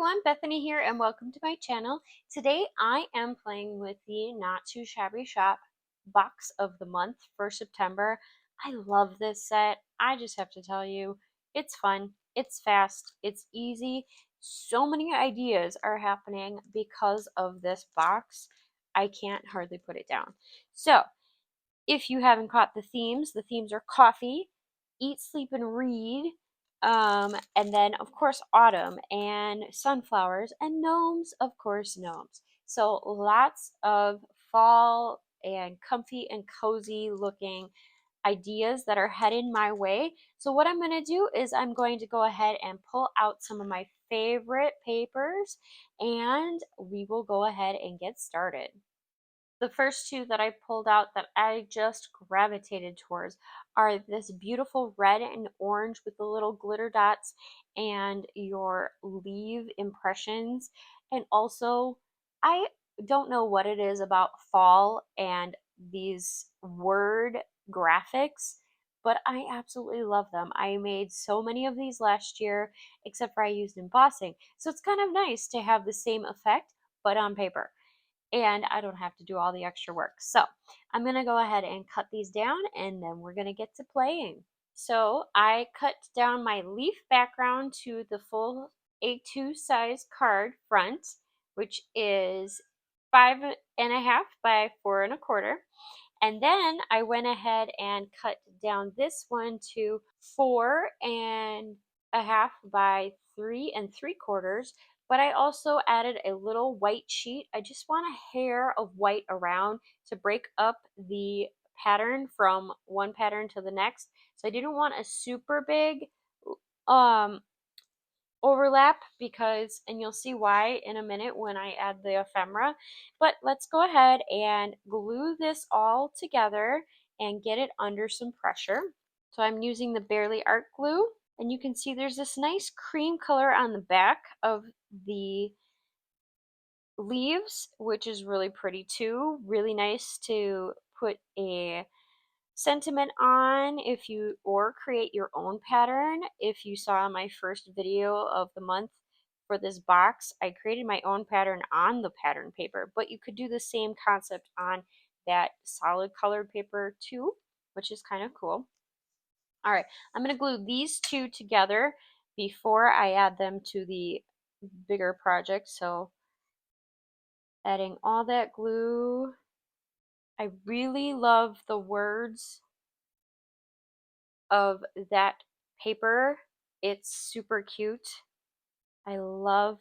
everyone, Bethany here and welcome to my channel. Today I am playing with the Not Too Shabby Shop box of the month for September. I love this set. I just have to tell you, it's fun, it's fast, it's easy. So many ideas are happening because of this box. I can't hardly put it down. So, if you haven't caught the themes are coffee, eat, sleep, and read. And then, of course, autumn and sunflowers and gnomes, of course, gnomes. So lots of fall and comfy and cozy looking ideas that are headed my way. So what I'm going to do is I'm going to go ahead and pull out some of my favorite papers and we will go ahead and get started. The first two that I pulled out that I just gravitated towards are this beautiful red and orange with the little glitter dots and your leaf impressions. And also, I don't know what it is about fall and these word graphics, but I absolutely love them. I made so many of these last year, except for I used embossing. So it's kind of nice to have the same effect, but on paper, and I don't have to do all the extra work. So I'm going to go ahead and cut these down and then we're going to get to playing. So I cut down my leaf background to the full A2 size card front, which is 5.5 by 4.25. And then I went ahead and cut down this one to 4.5 by 3.75. But I also added a little white sheet. I just want a hair of white around to break up the pattern from one pattern to the next. So I didn't want a super big overlap because, and you'll see why in a minute when I add the ephemera, but let's go ahead and glue this all together and get it under some pressure. So I'm using the Barely Art glue, and you can see there's this nice cream color on the back of the leaves, which is really pretty too. Really nice to put a sentiment on if you, or create your own pattern. If you saw my first video of the month for this box, I created my own pattern on the pattern paper, but you could do the same concept on that solid colored paper too, which is kind of cool. All right, I'm going to glue these two together before I add them to the bigger project. So adding all that glue. I really love the words of that paper. It's super cute. I love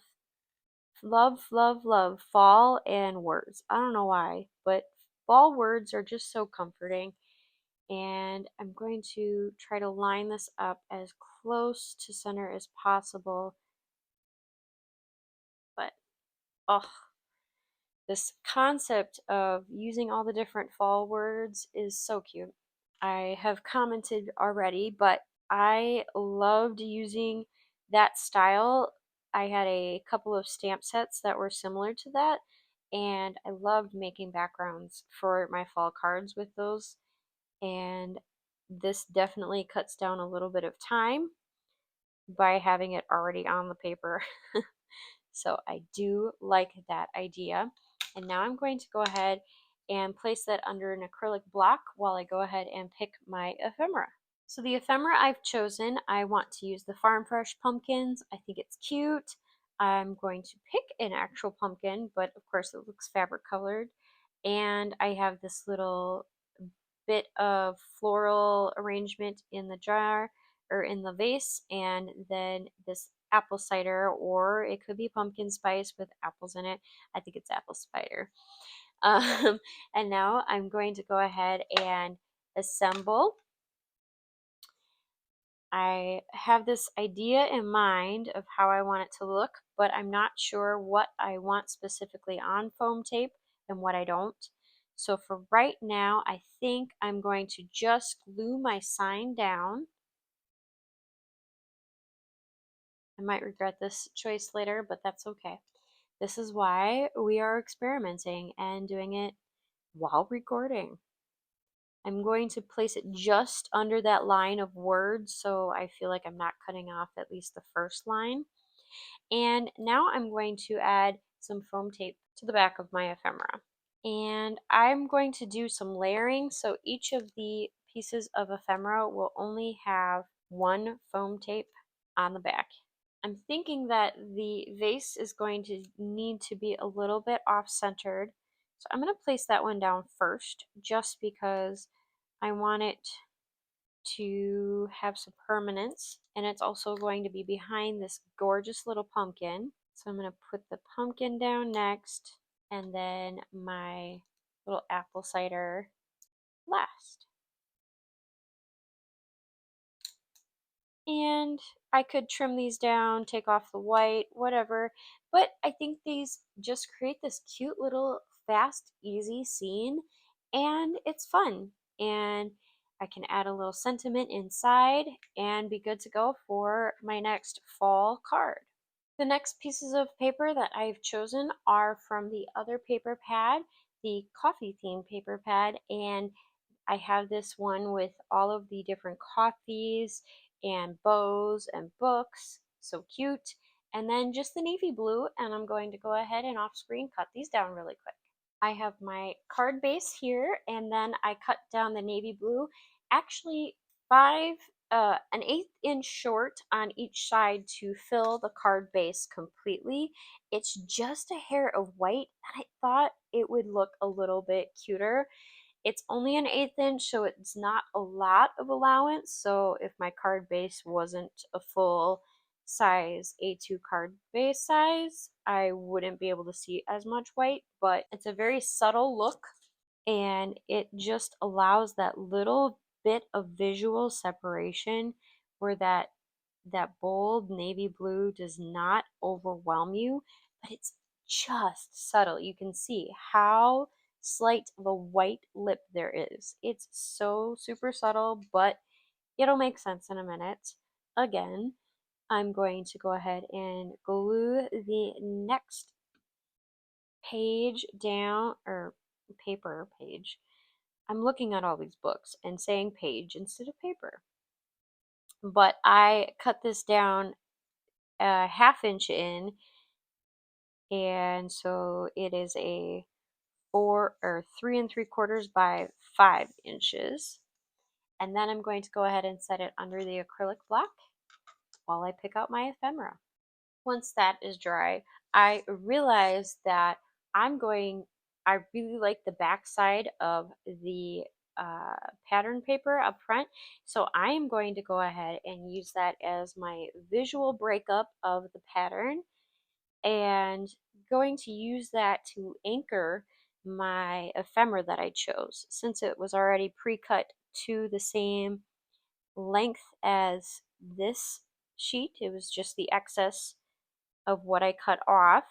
fall and words. I don't know why, but fall words are just so comforting. And I'm going to try to line this up as close to center as possible. But oh, this concept of using all the different fall words is so cute. I have commented already, but I loved using that style. I had a couple of stamp sets that were similar to that, and I loved making backgrounds for my fall cards with those. And this definitely cuts down a little bit of time by having it already on the paper. So I do like that idea. And now I'm going to go ahead and place that under an acrylic block while I go ahead and pick my ephemera. So the ephemera I've chosen, I want to use the Farm Fresh pumpkins. I think it's cute. I'm going to pick an actual pumpkin, but of course it looks fabric colored. And I have this little bit of floral arrangement in the jar or in the vase, and then this apple cider, or it could be pumpkin spice with apples in it. I think it's apple cider. And now I'm going to go ahead and assemble. I have this idea in mind of how I want it to look, but I'm not sure what I want specifically on foam tape and what I don't. So for right now, I think I'm going to just glue my sign down. I might regret this choice later, but that's okay. This is why we are experimenting and doing it while recording. I'm going to place it just under that line of words, so I feel like I'm not cutting off at least the first line. And now I'm going to add some foam tape to the back of my ephemera. And I'm going to do some layering, so each of the pieces of ephemera will only have one foam tape on the back. I'm thinking that the vase is going to need to be a little bit off-centered, so I'm going to place that one down first just because I want it to have some permanence, and it's also going to be behind this gorgeous little pumpkin. So I'm going to put the pumpkin down next, and then my little apple cider last. And I could trim these down, take off the white, whatever, but I think these just create this cute little fast, easy scene, and it's fun. And I can add a little sentiment inside and be good to go for my next fall card. The next pieces of paper that I've chosen are from the other paper pad, the coffee themed paper pad, and I have this one with all of the different coffees and bows and books, so cute. And then just the navy blue, and I'm going to go ahead and off screen cut these down really quick. I have my card base here, and then I cut down the navy blue, actually an 1/8 inch short on each side to fill the card base completely. It's just a hair of white, and I thought it would look a little bit cuter. It's only an 1/8 inch, so it's not a lot of allowance. So if my card base wasn't a full size A2 card base size, I wouldn't be able to see as much white, but it's a very subtle look, and it just allows that little bit of visual separation where that bold navy blue does not overwhelm you, but it's just subtle. You can see how slight of a white lip there is. It's so super subtle, but it'll make sense in a minute. Again, I'm going to go ahead and glue the next page down, or paper page. I'm looking at all these books and saying page instead of paper. But I cut this down a 1/2 inch in, and so it is a 3 3/4 by 5 inches. And then I'm going to go ahead and set it under the acrylic block while I pick out my ephemera. Once that is dry, I realized that I really like the back side of the pattern paper up front. So I am going to go ahead and use that as my visual breakup of the pattern, and going to use that to anchor my ephemera that I chose. Since it was already pre-cut to the same length as this sheet, it was just the excess of what I cut off.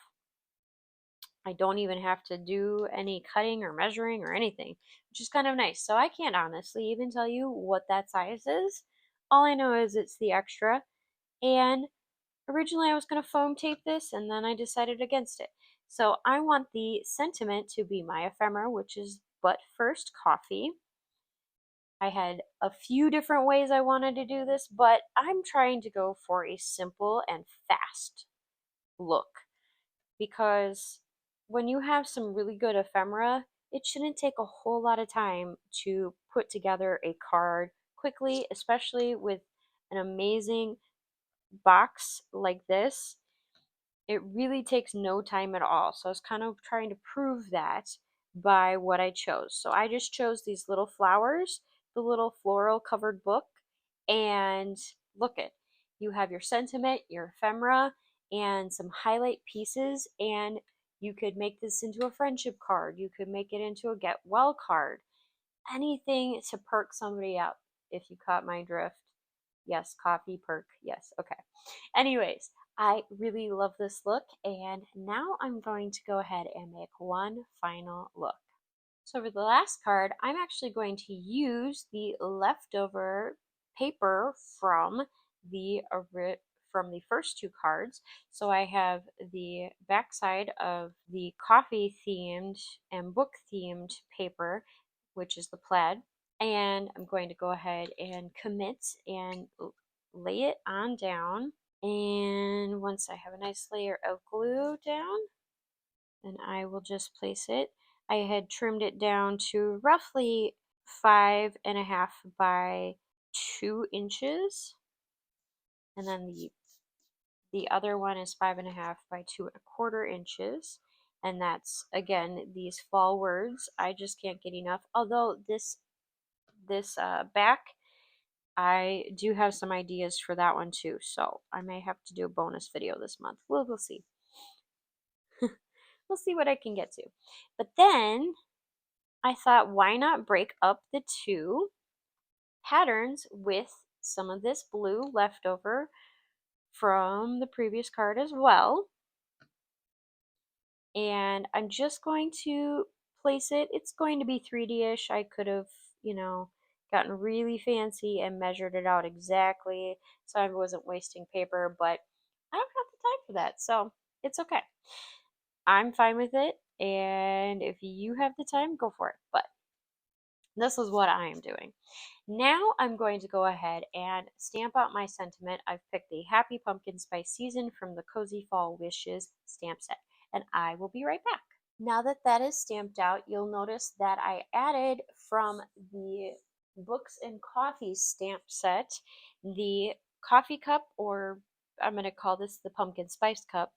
I don't even have to do any cutting or measuring or anything, which is kind of nice. So I can't honestly even tell you what that size is. All I know is it's the extra, and originally I was going to foam tape this, and then I decided against it. So I want the sentiment to be my ephemera, which is but first coffee. I had a few different ways I wanted to do this, but I'm trying to go for a simple and fast look, because when you have some really good ephemera, it shouldn't take a whole lot of time to put together a card quickly, especially with an amazing box like this. It really takes no time at all. So I was kind of trying to prove that by what I chose. So I just chose these little flowers, the little floral covered book, and look it. You have your sentiment, your ephemera, and some highlight pieces, and you could make this into a friendship card. You could make it into a get well card. Anything to perk somebody up, if you caught my drift. Yes, coffee perk. Yes, okay. Anyways, I really love this look, and now I'm going to go ahead and make one final look. So for the last card, I'm actually going to use the leftover paper from the first two cards. So I have the backside of the coffee themed and book themed paper, which is the plaid, and I'm going to go ahead and commit and lay it on down. And once I have a nice layer of glue down, then I will just place it. I had trimmed it down to roughly 5.5 by 2 inches. And then the other one is 5.5 by 2.25 inches. And that's, again, these fall words. I just can't get enough. Although this back, I do have some ideas for that one too. So I may have to do a bonus video this month. We'll see. We'll see what I can get to. But then I thought, why not break up the two patterns with some of this blue left over from the previous card as well. And I'm just going to place it. It's going to be 3D-ish. I could have, gotten really fancy and measured it out exactly so I wasn't wasting paper, but I don't have the time for that, so it's okay. I'm fine with it, and if you have the time, go for it. But this is what I am doing. Now I'm going to go ahead and stamp out my sentiment. I've picked the Happy Pumpkin Spice Season from the Cozy Fall Wishes stamp set, and I will be right back. Now that that is stamped out, you'll notice that I added from the Books and Coffee stamp set the coffee cup, or I'm going to call this the pumpkin spice cup,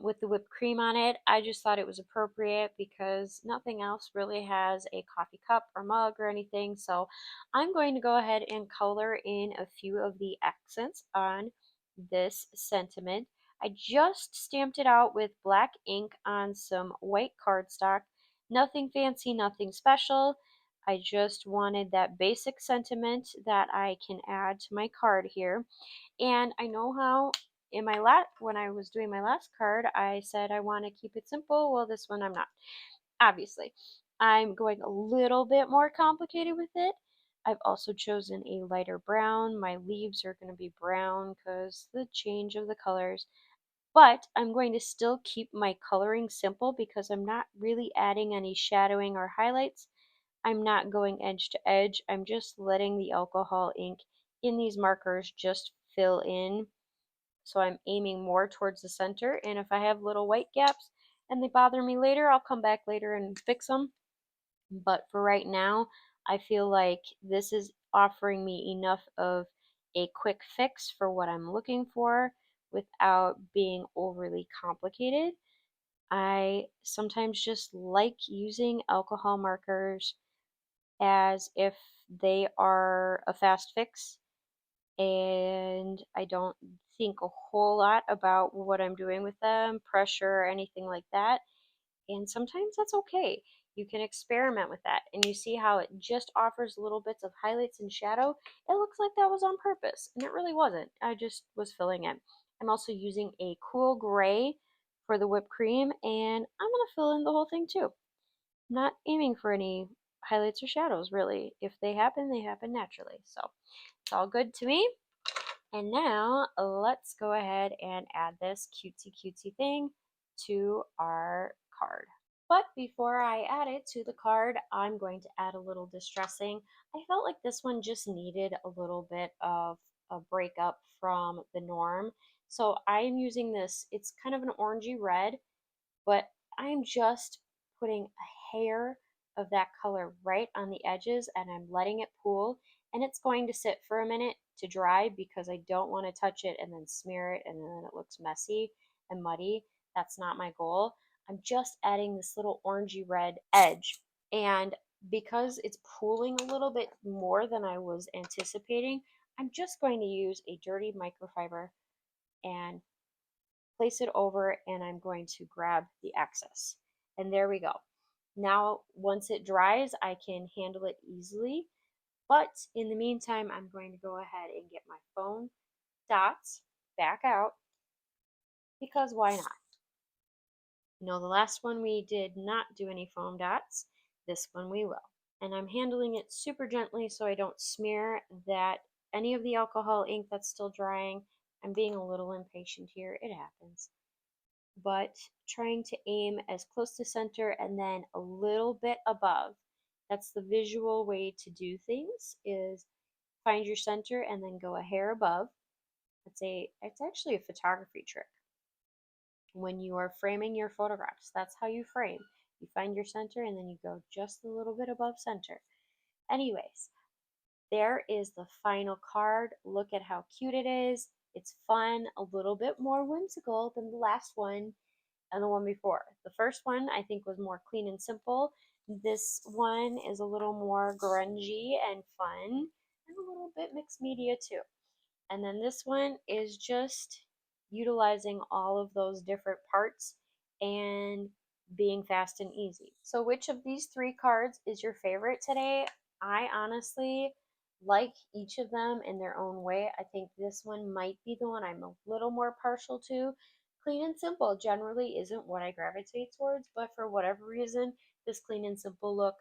with the whipped cream on it. I just thought it was appropriate because nothing else really has a coffee cup or mug or anything. So I'm going to go ahead and color in a few of the accents on this sentiment. I just stamped it out with black ink on some white cardstock. Nothing fancy, nothing special. I just wanted that basic sentiment that I can add to my card here. And I know how in my when I was doing my last card, I said I want to keep it simple. Well, this one I'm not. Obviously, I'm going a little bit more complicated with it. I've also chosen a lighter brown. My leaves are going to be brown because the change of the colors. But I'm going to still keep my coloring simple because I'm not really adding any shadowing or highlights. I'm not going edge to edge. I'm just letting the alcohol ink in these markers just fill in. So I'm aiming more towards the center, and if I have little white gaps and they bother me later, I'll come back later and fix them. But for right now, I feel like this is offering me enough of a quick fix for what I'm looking for without being overly complicated. I sometimes just like using alcohol markers as if they are a fast fix, and I don't think a whole lot about what I'm doing with them, pressure, or anything like that. And sometimes that's okay. You can experiment with that, and you see how it just offers little bits of highlights and shadow. It looks like that was on purpose, and it really wasn't. I just was filling it. I'm also using a cool gray for the whipped cream, and I'm going to fill in the whole thing too. I'm not aiming for any highlights or shadows, really. If they happen naturally. So it's all good to me. And now let's go ahead and add this cutesy thing to our card. But before I add it to the card, I'm going to add a little distressing. I felt like this one just needed a little bit of a breakup from the norm. So I'm using this, it's kind of an orangey red, but I'm just putting a hair of that color right on the edges, and I'm letting it pool, and it's going to sit for a minute to dry because I don't want to touch it and then smear it and then it looks messy and muddy. That's not my goal. I'm just adding this little orangey red edge, and because it's pooling a little bit more than I was anticipating, I'm just going to use a dirty microfiber and place it over, and I'm going to grab the excess. And there we go. Now, once it dries, I can handle it easily. But in the meantime, I'm going to go ahead and get my foam dots back out because why not? You know, the last one we did not do any foam dots. This one we will. And I'm handling it super gently so I don't smear that any of the alcohol ink that's still drying. I'm being a little impatient here. It happens. But trying to aim as close to center and then a little bit above. That's the visual way to do things, is find your center and then go a hair above. it's actually a photography trick. When you are framing your photographs, that's how you frame. You find your center and then you go just a little bit above center. Anyways, there is the final card. Look at how cute it is. It's fun, a little bit more whimsical than the last one and the one before. The first one I think was more clean and simple. This one is a little more grungy and fun and a little bit mixed media too. And then this one is just utilizing all of those different parts and being fast and easy. So which of these three cards is your favorite today? I honestly like each of them in their own way. I think this one might be the one I'm a little more partial to. Clean and simple generally isn't what I gravitate towards, but for whatever reason, this clean and simple look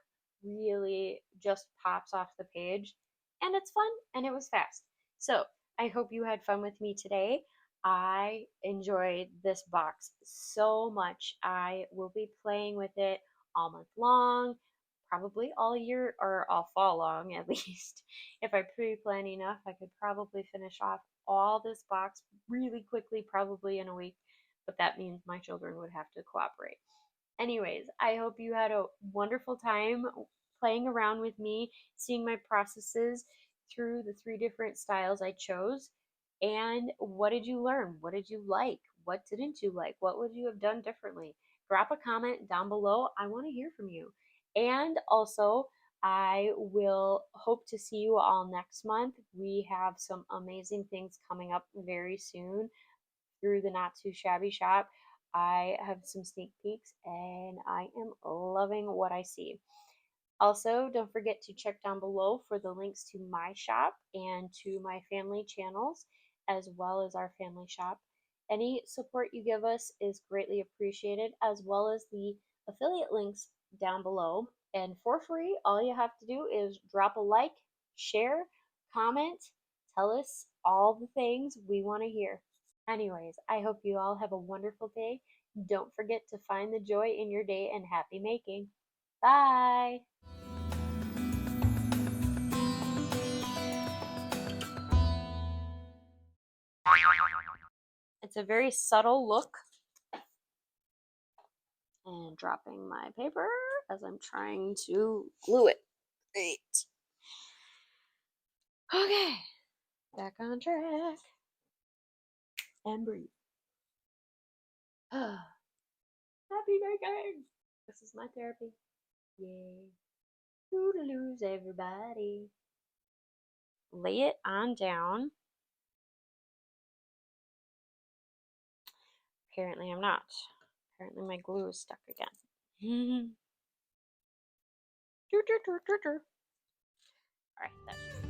really just pops off the page. And it's fun and it was fast. So I hope you had fun with me today. I enjoyed this box so much. I will be playing with it all month long, probably all year or all fall long at least. If I pre-plan enough, I could probably finish off all this box really quickly, probably in a week, but that means my children would have to cooperate. Anyways, I hope you had a wonderful time playing around with me, seeing my processes through the three different styles I chose. And what did you learn? What did you like? What didn't you like? What would you have done differently? Drop a comment down below. I want to hear from you. And also, I will hope to see you all next month. We have some amazing things coming up very soon through the Not Too Shabby shop. I have some sneak peeks and I am loving what I see. Also, don't forget to check down below for the links to my shop and to my family channels, as well as our family shop. Any support you give us is greatly appreciated, as well as the affiliate links down below. And for free, all you have to do is drop a like, share, comment, tell us all the things we want to hear. Anyways, I hope you all have a wonderful day. Don't forget to find the joy in your day and happy making. Bye! It's a very subtle look. And dropping my paper as I'm trying to glue it. Great. Okay, back on track. And breathe. Happy making! This is my therapy. Yay. Toodaloos, everybody. Lay it on down. Apparently I'm not. Apparently my glue is stuck again. Alright, that's